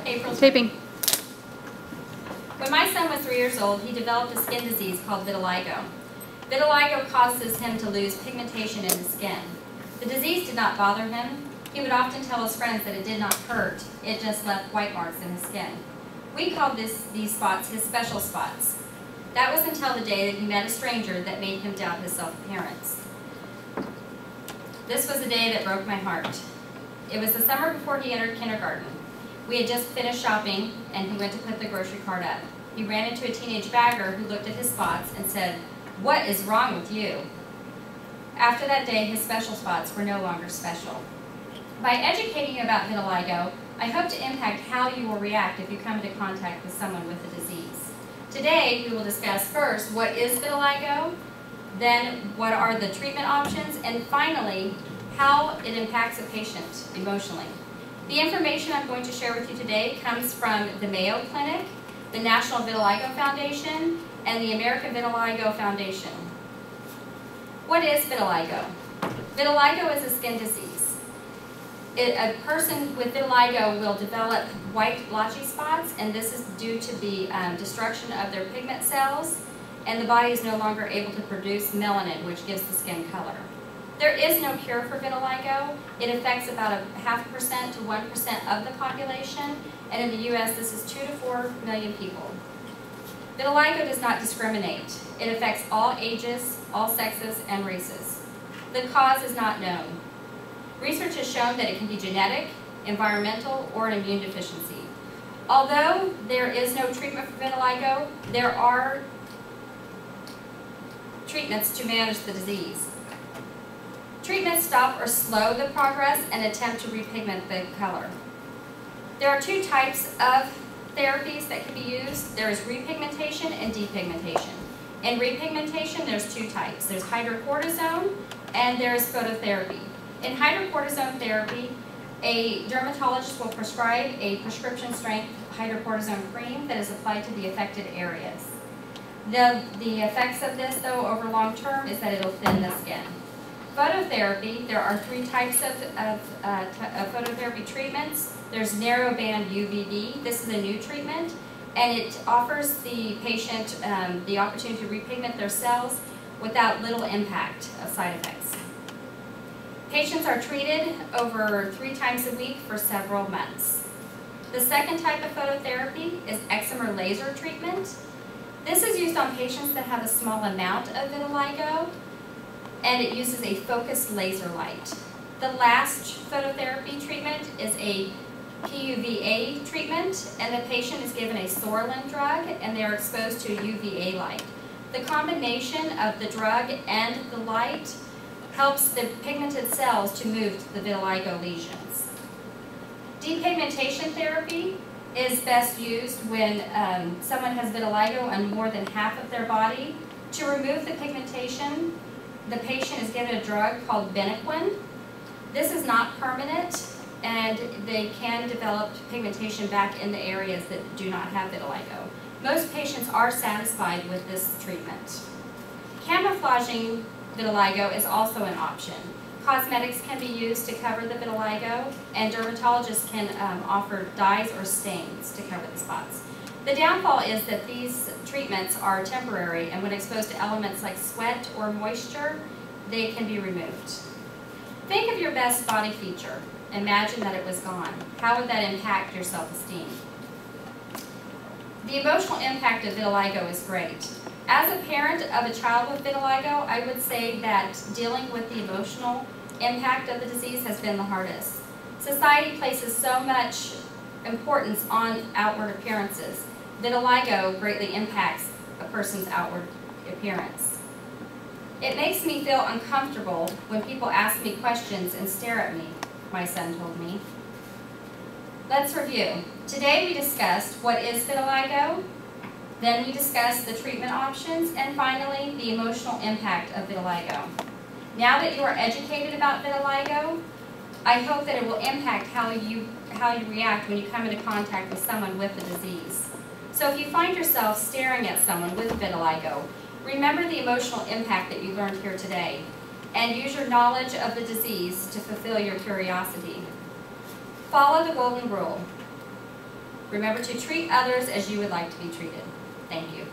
April's Taping. When my son was 3 years old, he developed a skin disease called vitiligo. Vitiligo causes him to lose pigmentation in his skin. The disease did not bother him. He would often tell his friends that it did not hurt, it just left white marks in his skin. We called these spots his special spots. That was until the day that he met a stranger that made him doubt his self-appearance. This was a day that broke my heart. It was the summer before he entered kindergarten. We had just finished shopping, and he went to put the grocery cart up. He ran into a teenage bagger who looked at his spots and said, "What is wrong with you?" After that day, his special spots were no longer special. By educating you about vitiligo, I hope to impact how you will react if you come into contact with someone with the disease. Today, we will discuss first what is vitiligo, then what are the treatment options, and finally, how it impacts a patient emotionally. The information I'm going to share with you today comes from the Mayo Clinic, the National Vitiligo Foundation, and the American Vitiligo Foundation. What is vitiligo? Vitiligo is a skin disease. A person with vitiligo will develop white blotchy spots, and this is due to the destruction of their pigment cells, and the body is no longer able to produce melanin, which gives the skin color. There is no cure for vitiligo. It affects about 0.5% to 1% of the population, and in the U.S. this is 2 to 4 million people. Vitiligo does not discriminate. It affects all ages, all sexes, and races. The cause is not known. Research has shown that it can be genetic, environmental, or an immune deficiency. Although there is no treatment for vitiligo, there are treatments to manage the disease. Treatments stop or slow the progress and attempt to repigment the color. There are 2 types of therapies that can be used. There is repigmentation and depigmentation. In repigmentation, there's 2 types. There's hydrocortisone and there's phototherapy. In hydrocortisone therapy, a dermatologist will prescribe a prescription strength hydrocortisone cream that is applied to the affected areas. The effects of this, though, over long term is that it'll thin the skin. Phototherapy, there are 3 types of phototherapy treatments. There's narrowband UVB. This is a new treatment, and it offers the patient the opportunity to repigment their cells without little impact of side effects. Patients are treated over 3 times a week for several months. The second type of phototherapy is excimer laser treatment. This is used on patients that have a small amount of vitiligo, and it uses a focused laser light. The last phototherapy treatment is a PUVA treatment, and the patient is given a Sorlin drug, and they are exposed to UVA light. The combination of the drug and the light helps the pigmented cells to move to the vitiligo lesions. Depigmentation therapy is best used when someone has vitiligo on more than half of their body. To remove the pigmentation, the patient is given a drug called Benequin. This is not permanent, and they can develop pigmentation back in the areas that do not have vitiligo. Most patients are satisfied with this treatment. Camouflaging vitiligo is also an option. Cosmetics can be used to cover the vitiligo, and dermatologists can offer dyes or stains to cover the spots. The downfall is that these treatments are temporary, and when exposed to elements like sweat or moisture, they can be removed. Think of your best body feature. Imagine that it was gone. How would that impact your self-esteem? The emotional impact of vitiligo is great. As a parent of a child with vitiligo, I would say that dealing with the emotional impact of the disease has been the hardest. Society places so much importance on outward appearances. Vitiligo greatly impacts a person's outward appearance. It makes me feel uncomfortable when people ask me questions and stare at me, my son told me. Let's review. Today we discussed what is vitiligo, then we discussed the treatment options, and finally the emotional impact of vitiligo. Now that you are educated about vitiligo, I hope that it will impact how you react when you come into contact with someone with the disease. So if you find yourself staring at someone with vitiligo, remember the emotional impact that you learned here today, and use your knowledge of the disease to fulfill your curiosity. Follow the golden rule. Remember to treat others as you would like to be treated. Thank you.